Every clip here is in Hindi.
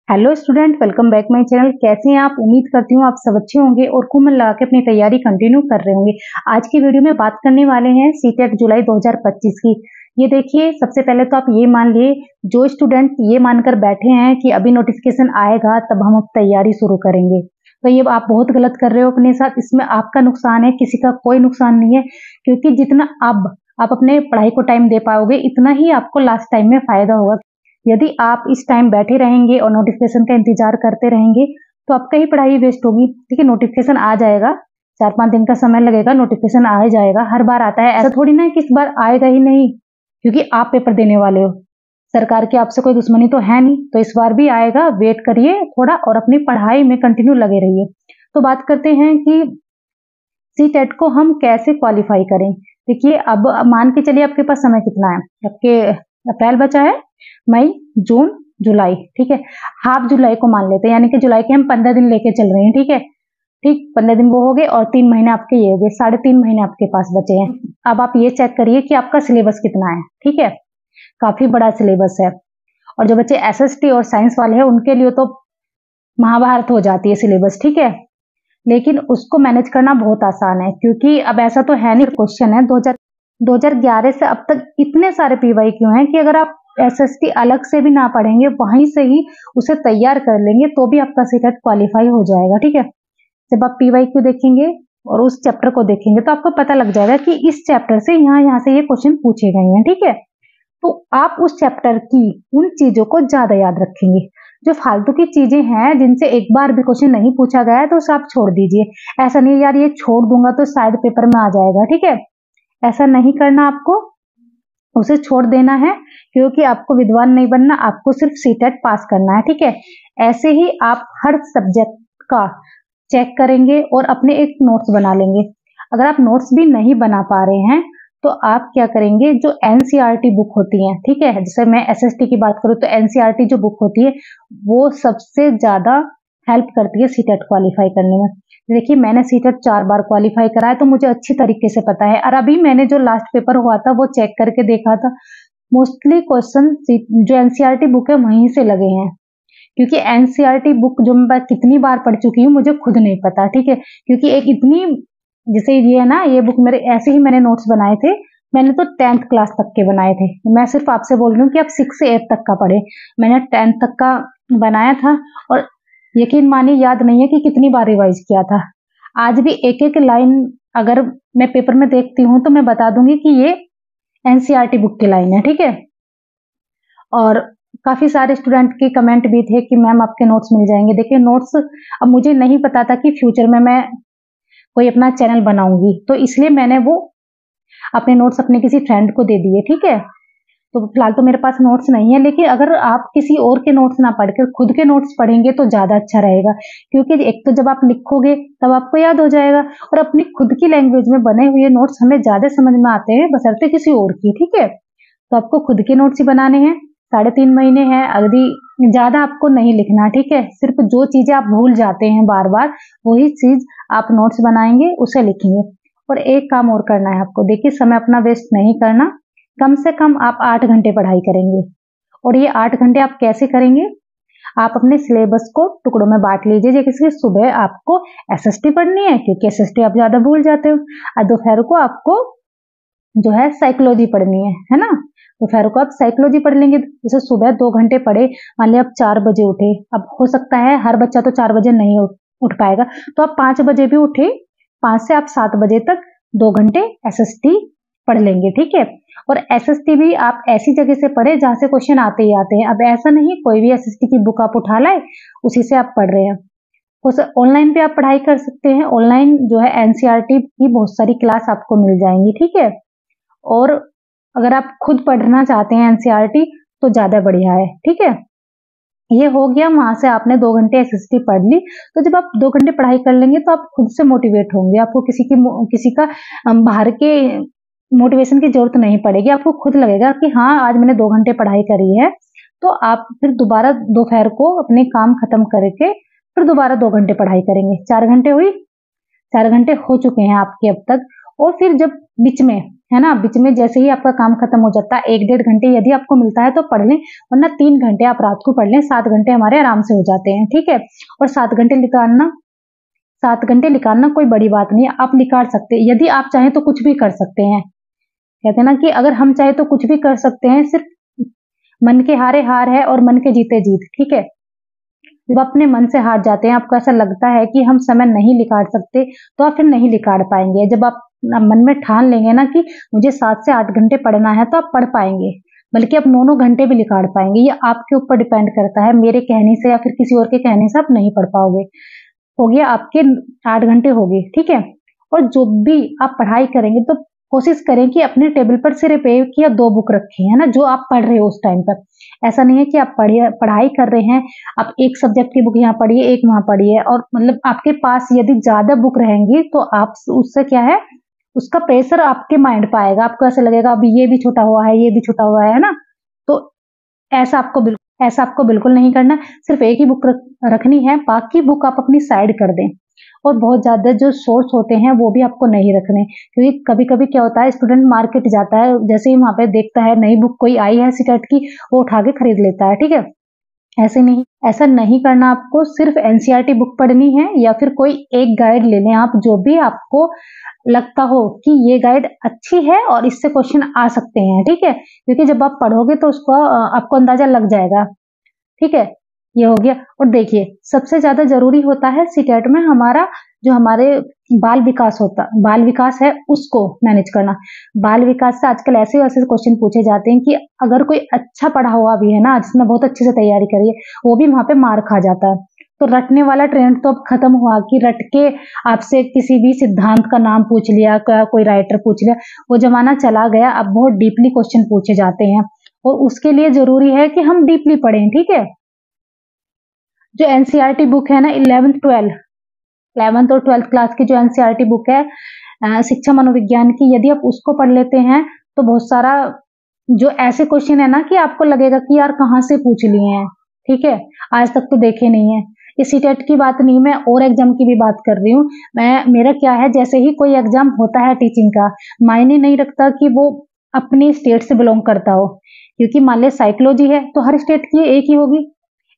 Hello student, welcome back my channel. कैसे हैं आप? उम्मीद करती हूँ आप सब अच्छे होंगे और खूब मन लगा के अपनी तैयारी कंटिन्यू कर रहे होंगे। आज की वीडियो में बात करने वाले हैं सीटेट जुलाई 2025 की। ये देखिए, सबसे पहले तो आप ये मान लिए, जो स्टूडेंट ये मानकर बैठे हैं कि अभी नोटिफिकेशन आएगा तब हम अब तैयारी शुरू करेंगे, तो ये आप बहुत गलत कर रहे हो अपने साथ। इसमें आपका नुकसान है, किसी का कोई नुकसान नहीं है, क्योंकि जितना अब आप अपने पढ़ाई को टाइम दे पाओगे इतना ही आपको लास्ट टाइम में फायदा होगा। यदि आप इस टाइम बैठे रहेंगे और नोटिफिकेशन का इंतजार करते रहेंगे तो आपका ही पढ़ाई वेस्ट होगी। ठीक है, नोटिफिकेशन आ जाएगा, 4-5 दिन का समय लगेगा, नोटिफिकेशन आ ही जाएगा। हर बार आता है, ऐसा थोड़ी ना है कि इस बार आएगा ही नहीं, क्योंकि आप पेपर देने वाले हो। सरकार की आपसे कोई दुश्मनी तो है नहीं, तो इस बार भी आएगा। वेट करिए थोड़ा और अपनी पढ़ाई में कंटिन्यू लगे रहिए। तो बात करते हैं कि सीटेट को हम कैसे क्वालिफाई करें। देखिए, अब मान के चलिए आपके पास समय कितना है, आपके अप्रैल बचा है, मई, जून, जुलाई। ठीक है, हाफ जुलाई को मान लेते हैं, यानी कि जुलाई के हम 15 दिन लेके चल रहे हैं। ठीक है, ठीक 15 दिन वो हो गए और 3 महीने आपके ये हो गए, 3.5 महीने आपके पास बचे हैं। अब आप ये चेक करिए कि आपका सिलेबस कितना है। ठीक है, काफी बड़ा सिलेबस है, और जो बच्चे एसएसटी और साइंस वाले हैं उनके लिए तो महाभारत हो जाती है सिलेबस। ठीक है, लेकिन उसको मैनेज करना बहुत आसान है, क्योंकि अब ऐसा तो है नहीं। क्वेश्चन है 2011 से अब तक इतने सारे पीवाई क्यों हैं कि अगर आप एसएसटी अलग से भी ना पढ़ेंगे, वहीं से ही उसे तैयार कर लेंगे तो भी आपका सीटेट क्वालिफाई हो जाएगा। ठीक है, जब आप पीवाई क्यू देखेंगे और उस चैप्टर को देखेंगे तो आपको पता लग जाएगा कि इस चैप्टर से यहाँ से ये क्वेश्चन पूछे गए हैं। ठीक है, तो आप उस चैप्टर की उन चीजों को ज्यादा याद रखेंगे। जो फालतू की चीजें हैं जिनसे एक बार भी क्वेश्चन नहीं पूछा गया है तो उसे आप छोड़ दीजिए। ऐसा नहीं यार ये छोड़ दूंगा तो शायद पेपर में आ जाएगा। ठीक है, ऐसा नहीं करना, आपको उसे छोड़ देना है, क्योंकि आपको विद्वान नहीं बनना, आपको सिर्फ सीटेट पास करना है। ठीक है, ऐसे ही आप हर सब्जेक्ट का चेक करेंगे और अपने एक नोट्स बना लेंगे। अगर आप नोट्स भी नहीं बना पा रहे हैं तो आप क्या करेंगे, जो एनसीईआरटी बुक होती है, ठीक है, जैसे मैं एसएसटी की बात करूं तो एनसीईआरटी जो बुक होती है वो सबसे ज्यादा हेल्प करती है सीटेट क्वालिफाई करने में। देखिए, मैंने सीटेट 4 बार क्वालिफाई करा है, तो मुझे अच्छी तरीके से पता है। और अभी मैंने जो लास्ट पेपर हुआ था वो चेक करके देखा था, मोस्टली क्वेश्चन जो एनसीईआरटी बुक है वहीं से लगे हैं। क्योंकि एनसीईआरटी बुक जो मैं कितनी बार पढ़ चुकी हूँ मुझे खुद नहीं पता। ठीक है, क्योंकि एक इतनी, जैसे ये है ना, ये बुक मेरे ऐसे ही मैंने नोट्स बनाए थे, मैंने तो 10th क्लास तक के बनाए थे। मैं सिर्फ आपसे बोल रही हूँ कि आप 6 से 8 तक का पढ़े, मैंने 10th तक का बनाया था। और यकीन मानिए याद नहीं है कि कितनी बार रिवाइज किया था। आज भी एक एक लाइन अगर मैं पेपर में देखती हूँ तो मैं बता दूंगी कि ये एनसीईआरटी बुक की लाइन है। ठीक है, और काफी सारे स्टूडेंट के कमेंट भी थे कि मैम आपके नोट्स मिल जाएंगे। देखिए, नोट्स अब मुझे नहीं पता था कि फ्यूचर में मैं कोई अपना चैनल बनाऊंगी, तो इसलिए मैंने वो अपने नोट्स अपने किसी फ्रेंड को दे दिए। ठीक है, तो फिलहाल तो मेरे पास नोट्स नहीं है, लेकिन अगर आप किसी और के नोट्स ना पढ़कर खुद के नोट्स पढ़ेंगे तो ज्यादा अच्छा रहेगा। क्योंकि एक तो जब आप लिखोगे तब आपको याद हो जाएगा, और अपनी खुद की लैंग्वेज में बने हुए नोट्स हमें ज्यादा समझ में आते हैं बशर्ते किसी और की। ठीक है, तो आपको खुद के नोट्स ही बनाने हैं। 3.5 महीने हैं, अगली ज्यादा आपको नहीं लिखना। ठीक है, सिर्फ जो चीजें आप भूल जाते हैं बार बार वही चीज आप नोट्स बनाएंगे, उसे लिखेंगे। और एक काम और करना है आपको, देखिए समय अपना वेस्ट नहीं करना। कम से कम आप 8 घंटे पढ़ाई करेंगे, और ये 8 घंटे आप कैसे करेंगे, आप अपने सिलेबस को टुकड़ों में बांट लीजिए। जैसे सुबह आपको एसएसटी पढ़नी है, क्योंकि एसएसटी आप ज्यादा भूल जाते हो, और दोपहर को आपको जो है साइकोलॉजी पढ़नी है ना, दोपहर को आप साइकोलॉजी पढ़ लेंगे। जैसे सुबह 2 घंटे पढ़े, मान लिया आप 4 बजे उठे, अब हो सकता है हर बच्चा तो 4 बजे नहीं उठ पाएगा, तो आप 5 बजे भी उठे, 5 से आप 7 बजे तक 2 घंटे एसएसटी पढ़ लेंगे। ठीक है, और एसएसटी भी आप ऐसी जगह से पढ़े जहां से क्वेश्चन आते ही आते हैं। अब ऐसा नहीं कोई भी एसएसटी की बुक आप उठा लाए उसी से आप पढ़ रहे हैं। ऑनलाइन पे आप पढ़ाई कर सकते हैं, ऑनलाइन जो है एनसीईआरटी की बहुत सारी क्लास आपको मिल जाएंगी। ठीक है, और अगर आप खुद पढ़ना चाहते हैं एनसीईआरटी तो ज्यादा बढ़िया है। ठीक है, ये हो गया, वहां से आपने 2 घंटे एसएसटी पढ़ ली। तो जब आप 2 घंटे पढ़ाई कर लेंगे तो आप खुद से मोटिवेट होंगे, आपको किसी का बाहर के मोटिवेशन की जरूरत नहीं पड़ेगी। आपको खुद लगेगा कि हाँ आज मैंने 2 घंटे पढ़ाई करी है, तो आप फिर दोबारा दोपहर को अपने काम खत्म करके फिर दोबारा 2 घंटे पढ़ाई करेंगे। 4 घंटे हुई, 4 घंटे हो चुके हैं आपके अब तक। और फिर जब बीच में है ना। बीच में जैसे ही आपका काम खत्म हो जाता है, 1-1.5 घंटे यदि आपको मिलता है तो पढ़ लें, वरना 3 घंटे आप रात को पढ़ लें, 7 घंटे हमारे आराम से हो जाते हैं, ठीक है। और 7 घंटे निकालना कोई बड़ी बात नहीं है, आप निकाल सकते हैं। यदि आप चाहें तो कुछ भी कर सकते हैं। कहते हैं ना कि अगर हम चाहे तो कुछ भी कर सकते हैं, सिर्फ मन के हारे हार है और मन के जीते जीत, ठीक है। जब अपने मन से हार जाते हैं, आपको ऐसा लगता है कि हम समय नहीं निकाल सकते, तो आप फिर नहीं निकाल पाएंगे। जब आप मन में ठान लेंगे ना कि मुझे 7 से 8 घंटे पढ़ना है, तो आप पढ़ पाएंगे, बल्कि आप 9-9 घंटे भी निकाल पाएंगे। ये आपके ऊपर डिपेंड करता है, मेरे कहने से या फिर किसी और के कहने से आप नहीं पढ़ पाओगे। हो गया आपके 8 घंटे हो गए, ठीक है। और जो भी आप पढ़ाई करेंगे तो कोशिश करें कि अपने टेबल पर सिर्फ 1 या 2 बुक रखें, है ना, जो आप पढ़ रहे हो उस टाइम पर। ऐसा नहीं है कि आप पढ़ाई कर रहे हैं, आप एक सब्जेक्ट की बुक यहाँ पढ़िए, एक वहां पढ़िए, और मतलब आपके पास यदि ज्यादा बुक रहेंगी तो आप उससे क्या है, उसका प्रेशर आपके माइंड पर आएगा। आपको ऐसा लगेगा अभी ये भी छूटा हुआ है, ये भी छूटा हुआ है ना। तो ऐसा आपको बिल्कुल नहीं करना। सिर्फ एक ही बुक रखनी है, बाकी बुक आप अपनी साइड कर दें। और बहुत ज्यादा जो सोर्स होते हैं वो भी आपको नहीं रखने, क्योंकि कभी कभी क्या होता है, स्टूडेंट मार्केट जाता है, जैसे ही वहां पे देखता है नई बुक कोई आई है सीटेट की, वो उठा के खरीद लेता है, ठीक है। ऐसा नहीं करना। आपको सिर्फ एनसीईआरटी बुक पढ़नी है, या फिर कोई एक गाइड ले लें आप, जो भी आपको लगता हो कि ये गाइड अच्छी है और इससे क्वेश्चन आ सकते हैं, ठीक है। क्योंकि जब आप पढ़ोगे तो उसको आपको अंदाजा लग जाएगा, ठीक है। ये हो गया। और देखिए, सबसे ज्यादा जरूरी होता है सीटेट में हमारा जो हमारे बाल विकास है, उसको मैनेज करना। बाल विकास से आजकल ऐसे ऐसे क्वेश्चन पूछे जाते हैं कि अगर कोई अच्छा पढ़ा हुआ भी है ना, जिसने बहुत अच्छे से तैयारी करी है, वो भी वहां पे मार खा जाता है। तो रटने वाला ट्रेंड तो अब खत्म हुआ कि रट के आपसे किसी भी सिद्धांत का नाम पूछ लिया, कोई राइटर पूछ लिया, वो जमाना चला गया। अब बहुत डीपली क्वेश्चन पूछे जाते हैं, और उसके लिए जरूरी है कि हम डीपली पढ़ें, ठीक है। जो एनसीईआरटी बुक है ना, 11th और 12th क्लास की जो एनसीईआरटी बुक है शिक्षा मनोविज्ञान की, यदि आप उसको पढ़ लेते हैं तो बहुत सारा जो ऐसे क्वेश्चन है ना कि आपको लगेगा कि यार कहाँ से पूछ लिए हैं, ठीक है, आज तक तो देखे नहीं है। इस सीटेट की बात नहीं, मैं और एग्जाम की भी बात कर रही हूँ। मेरा क्या है, जैसे ही कोई एग्जाम होता है टीचिंग का, मायने नहीं रखता कि वो अपनी स्टेट से बिलोंग करता हो, क्योंकि मान लिया साइकोलॉजी है तो हर स्टेट की एक ही होगी।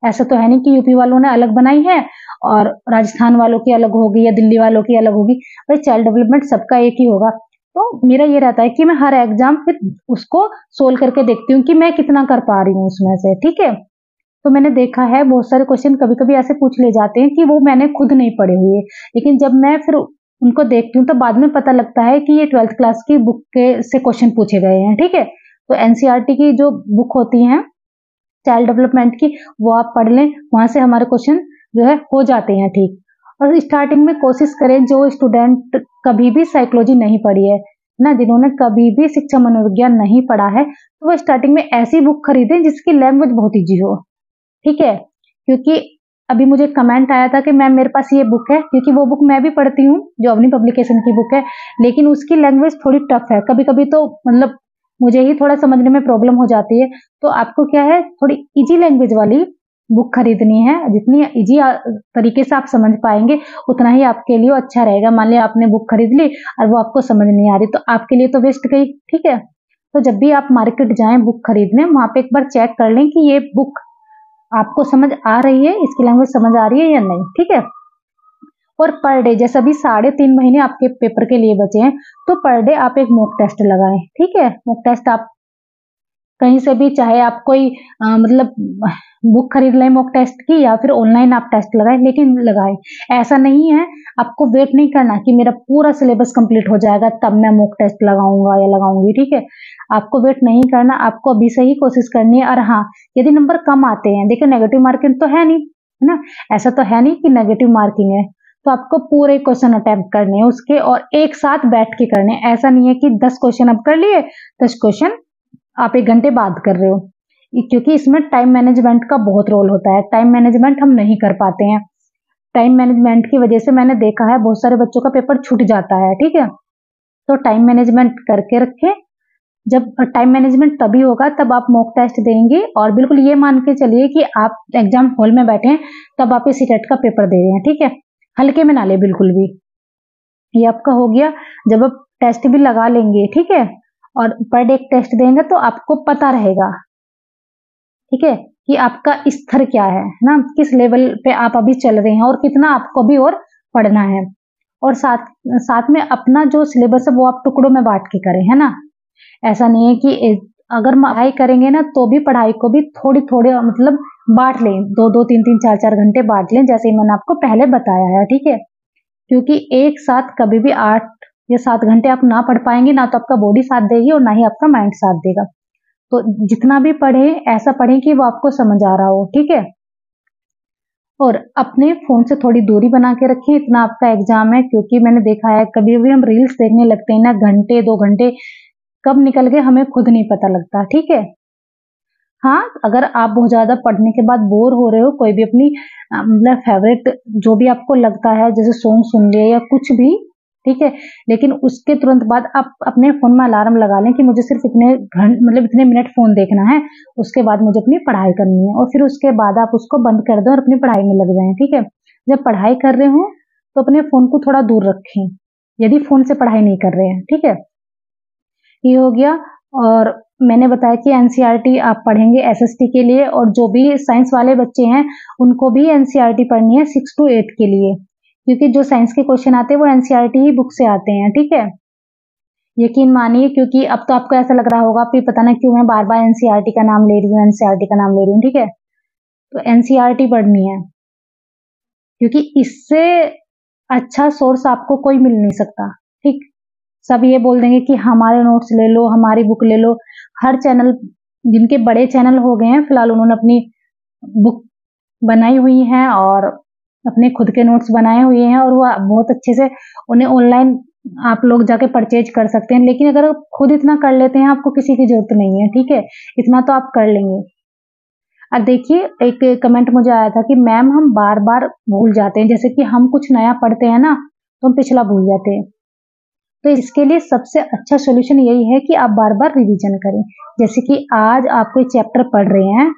ऐसा तो है नहीं कि यूपी वालों ने अलग बनाई है और राजस्थान वालों की अलग होगी या दिल्ली वालों की अलग होगी। भाई चाइल्ड डेवलपमेंट सबका एक ही होगा। तो मेरा ये रहता है कि मैं हर एग्जाम फिर उसको सोल्व करके देखती हूँ कि मैं कितना कर पा रही हूँ उसमें से, ठीक है। तो मैंने देखा है बहुत सारे क्वेश्चन कभी कभी ऐसे पूछ ले जाते हैं कि वो मैंने खुद नहीं पढ़े हुए, लेकिन जब मैं फिर उनको देखती हूँ तो बाद में पता लगता है कि ये 12th क्लास की बुक के से क्वेश्चन पूछे गए हैं, ठीक है। तो एनसीईआरटी की जो बुक होती है चाइल्ड डेवलपमेंट की, वो आप पढ़ लें, वहां से हमारे क्वेश्चन जो है हो जाते हैं ठीक। और स्टार्टिंग में कोशिश करें, जो स्टूडेंट कभी भी साइकोलॉजी नहीं पढ़ी है ना, जिन्होंने कभी भी शिक्षा मनोविज्ञान नहीं पढ़ा है, तो वो स्टार्टिंग में ऐसी बुक खरीदें जिसकी लैंग्वेज बहुत ईजी हो, ठीक है। क्योंकि अभी मुझे कमेंट आया था कि मैम मेरे पास ये बुक है, क्योंकि वो बुक मैं भी पढ़ती हूँ, जो अवनी पब्लिकेशन की बुक है, लेकिन उसकी लैंग्वेज थोड़ी टफ है, कभी कभी तो मतलब मुझे ही थोड़ा समझने में प्रॉब्लम हो जाती है। तो आपको क्या है, थोड़ी इजी लैंग्वेज वाली बुक खरीदनी है। जितनी इजी तरीके से आप समझ पाएंगे उतना ही आपके लिए अच्छा रहेगा। मान लिया आपने बुक खरीद ली और वो आपको समझ नहीं आ रही, तो आपके लिए तो वेस्ट गई, ठीक है। तो जब भी आप मार्केट जाएं बुक खरीदने, वहां पे एक बार चेक कर लें कि ये बुक आपको समझ आ रही है, इसकी लैंग्वेज समझ आ रही है या नहीं, ठीक है। और पर डे, जैसे अभी 3.5 महीने आपके पेपर के लिए बचे हैं, तो पर डे आप एक मॉक टेस्ट लगाएं, ठीक है। मॉक टेस्ट आप कहीं से भी, चाहे आप कोई मतलब बुक खरीद लें मॉक टेस्ट की, या फिर ऑनलाइन आप टेस्ट लगाएं, लेकिन लगाएं। ऐसा नहीं है, आपको वेट नहीं करना कि मेरा पूरा सिलेबस कंप्लीट हो जाएगा तब मैं मॉक टेस्ट लगाऊंगा या लगाऊंगी, ठीक है। आपको वेट नहीं करना, आपको अभी से ही कोशिश करनी है। और हाँ, यदि नंबर कम आते हैं, देखिए नेगेटिव मार्किंग तो है नहीं, है ना, ऐसा तो है नहीं कि नेगेटिव मार्किंग है, तो आपको पूरे क्वेश्चन अटेम्प्ट करने हैं उसके, और एक साथ बैठ के करने हैं। ऐसा नहीं है कि 10 क्वेश्चन अब कर लिए, 10 क्वेश्चन आप 1 घंटे बाद कर रहे हो, क्योंकि इसमें टाइम मैनेजमेंट का बहुत रोल होता है। टाइम मैनेजमेंट हम नहीं कर पाते हैं, टाइम मैनेजमेंट की वजह से मैंने देखा है बहुत सारे बच्चों का पेपर छूट जाता है, ठीक है। तो टाइम मैनेजमेंट करके रखें। जब टाइम मैनेजमेंट तभी होगा तब आप मॉक टेस्ट देंगे, और बिल्कुल ये मान के चलिए कि आप एग्जाम हॉल में बैठे हैं तब आप इस सीटेट का पेपर दे रहे हैं, ठीक है। हल्के में ना ले बिल्कुल भी। ये आपका हो गया। जब आप टेस्ट भी लगा लेंगे, ठीक है, और पर डे एक टेस्ट देंगे तो आपको पता रहेगा, ठीक है, कि आपका स्तर क्या है ना, किस लेवल पे आप अभी चल रहे हैं और कितना आपको भी और पढ़ना है। और साथ साथ में अपना जो सिलेबस है वो आप टुकड़ों में बांट के करें, है ना। ऐसा नहीं है कि अगर पढ़ाई करेंगे ना तो भी पढ़ाई को भी थोड़ी थोड़ी मतलब बांट लें, 2-2, 3-3, 4-4 घंटे बांट लें, जैसे मैंने आपको पहले बताया है, ठीक है। क्योंकि एक साथ कभी भी 8 या 7 घंटे आप ना पढ़ पाएंगे, ना तो आपका बॉडी साथ देगी और ना ही आपका माइंड साथ देगा। तो जितना भी पढ़े ऐसा पढ़ें कि वो आपको समझ आ रहा हो, ठीक है। और अपने फोन से थोड़ी दूरी बना के रखें, इतना आपका एग्जाम है, क्योंकि मैंने देखा है कभी भी हम रील्स देखने लगते हैं ना, घंटे 2 घंटे कब निकल गए हमें खुद नहीं पता लगता, ठीक है। हाँ, अगर आप बहुत ज्यादा पढ़ने के बाद बोर हो रहे हो, कोई भी अपनी मतलब फेवरेट जो भी आपको लगता है, जैसे सॉन्ग सुन लिया या कुछ भी, ठीक है, लेकिन उसके तुरंत बाद आप अपने फोन में अलार्म लगा लें कि मुझे सिर्फ इतने मतलब इतने मिनट फोन देखना है, उसके बाद मुझे अपनी पढ़ाई करनी है, और फिर उसके बाद आप उसको बंद कर दें और अपनी पढ़ाई में लग जाएं, ठीक है। जब पढ़ाई कर रहे हो तो अपने फोन को थोड़ा दूर रखें, यदि फोन से पढ़ाई नहीं कर रहे हैं, ठीक है। ये हो गया। और मैंने बताया कि एनसीईआरटी आप पढ़ेंगे एसएसटी के लिए, और जो भी साइंस वाले बच्चे हैं उनको भी एनसीईआरटी पढ़नी है 6 to 8 के लिए, क्योंकि जो साइंस के क्वेश्चन आते हैं वो एनसीईआरटी ही बुक से आते हैं, ठीक है। यकीन मानिए, क्योंकि अब तो आपको ऐसा लग रहा होगा कि पता नहीं क्यों मैं बार बार एनसीईआरटी का नाम ले रही हूँ, एनसीईआरटी का नाम ले रही हूँ, ठीक है। तो एनसीईआरटी पढ़नी है, क्योंकि इससे अच्छा सोर्स आपको कोई मिल नहीं सकता, ठीक। सब ये बोल देंगे कि हमारे नोट्स ले लो, हमारी बुक ले लो। हर चैनल, जिनके बड़े चैनल हो गए हैं फिलहाल, उन्होंने अपनी बुक बनाई हुई है और अपने खुद के नोट्स बनाए हुए हैं, और वो बहुत अच्छे से उन्हें ऑनलाइन आप लोग जाके परचेज कर सकते हैं। लेकिन अगर आप खुद इतना कर लेते हैं, आपको किसी की जरूरत नहीं है, ठीक है, इतना तो आप कर लेंगे। अब देखिए, एक कमेंट मुझे आया था कि मैम हम बार बार भूल जाते हैं, जैसे कि हम कुछ नया पढ़ते हैं ना तो हम पिछला भूल जाते हैं। तो इसके लिए सबसे अच्छा सॉल्यूशन यही है कि आप बार बार रिवीजन करें। जैसे कि आज आप कोई चैप्टर पढ़ रहे हैं,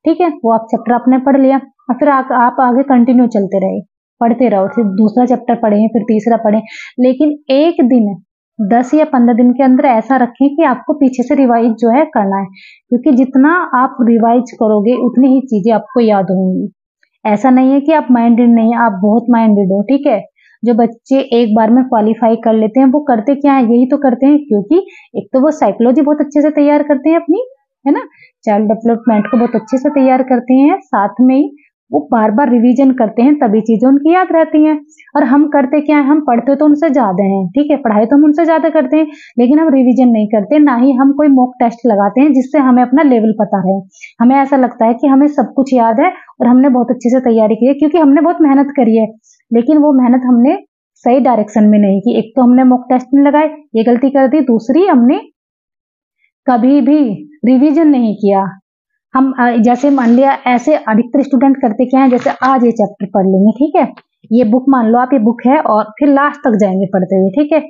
ठीक है, वो आप चैप्टर आपने पढ़ लिया और फिर आप आगे कंटिन्यू चलते रहे, पढ़ते रहो, फिर दूसरा चैप्टर पढ़ें, फिर तीसरा पढ़ें। लेकिन एक दिन 10 या 15 दिन के अंदर ऐसा रखें कि आपको पीछे से रिवाइज जो है करना है, क्योंकि जितना आप रिवाइज करोगे उतनी ही चीजें आपको याद होंगी। ऐसा नहीं है कि आप माइंडेड नहीं है, आप बहुत माइंडेड हो, ठीक है। जो बच्चे एक बार में क्वालिफाई कर लेते हैं वो करते क्या है, यही तो करते हैं, क्योंकि एक तो वो साइकोलॉजी बहुत अच्छे से तैयार करते हैं अपनी, है ना, चाइल्ड डेवलपमेंट को बहुत अच्छे से तैयार करते हैं, साथ में ही वो बार बार रिवीजन करते हैं, तभी चीजें उनकी याद रहती हैं। और हम करते क्या है, हम पढ़ते तो उनसे ज्यादा हैं, ठीक है, पढ़ाई तो हम उनसे ज्यादा करते हैं, लेकिन हम रिवीजन नहीं करते, ना ही हम कोई मॉक टेस्ट लगाते हैं जिससे हमें अपना लेवल पता रहे। हमें ऐसा लगता है कि हमें सब कुछ याद है और हमने बहुत अच्छे से तैयारी की है, क्योंकि हमने बहुत मेहनत करी है, लेकिन वो मेहनत हमने सही डायरेक्शन में नहीं की। एक तो हमने मॉक टेस्ट नहीं लगाए, ये गलती कर दी, दूसरी हमने कभी भी रिवीजन नहीं किया। हम जैसे मान लिया, ऐसे अधिकतर स्टूडेंट करते क्या है, जैसे आज ये चैप्टर पढ़ लेंगे, ठीक है, ये बुक मान लो आप, ये बुक है, और फिर लास्ट तक जाएंगे पढ़ते हुए, ठीक है।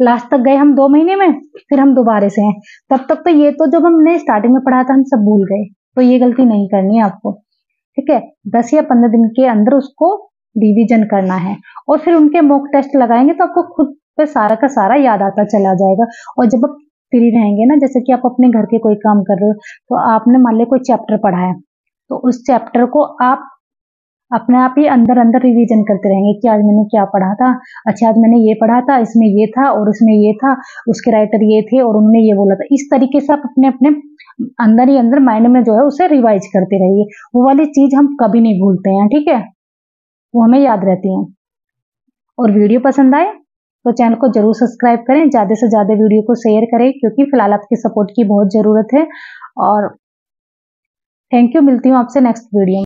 लास्ट तक गए हम 2 महीने में, फिर हम दोबारा से हैं, तब तक तो ये तो जब हमने स्टार्टिंग में पढ़ा था हम सब भूल गए। तो ये गलती नहीं करनी है आपको, ठीक है। 10 या 15 दिन के अंदर उसको रिवीजन करना है, और फिर उनके मॉक टेस्ट लगाएंगे तो आपको खुद पे सारा का सारा याद आता चला जाएगा। और जब आप फ्री रहेंगे ना, जैसे कि आप अपने घर के कोई काम कर रहे हो, तो आपने मान लिया कोई चैप्टर पढ़ा है, तो उस चैप्टर को आप अपने आप ही अंदर अंदर रिवीजन करते रहेंगे कि आज मैंने क्या पढ़ा था, अच्छा आज मैंने ये पढ़ा था, इसमें ये था और इसमें ये था, उसके राइटर ये थे और उन्होंने ये बोला था। इस तरीके से आप अपने अपने अंदर ही अंदर माइंड में जो है उसे रिवाइज करते रहिए। वो वाली चीज हम कभी नहीं भूलते हैं, ठीक है, वो हमें याद रहती है। और वीडियो पसंद आए तो चैनल को जरूर सब्सक्राइब करें, ज्यादा से ज्यादा वीडियो को शेयर करें, क्योंकि फिलहाल आपकी सपोर्ट की बहुत जरूरत है। और थैंक यू, मिलती हूँ आपसे नेक्स्ट वीडियो में।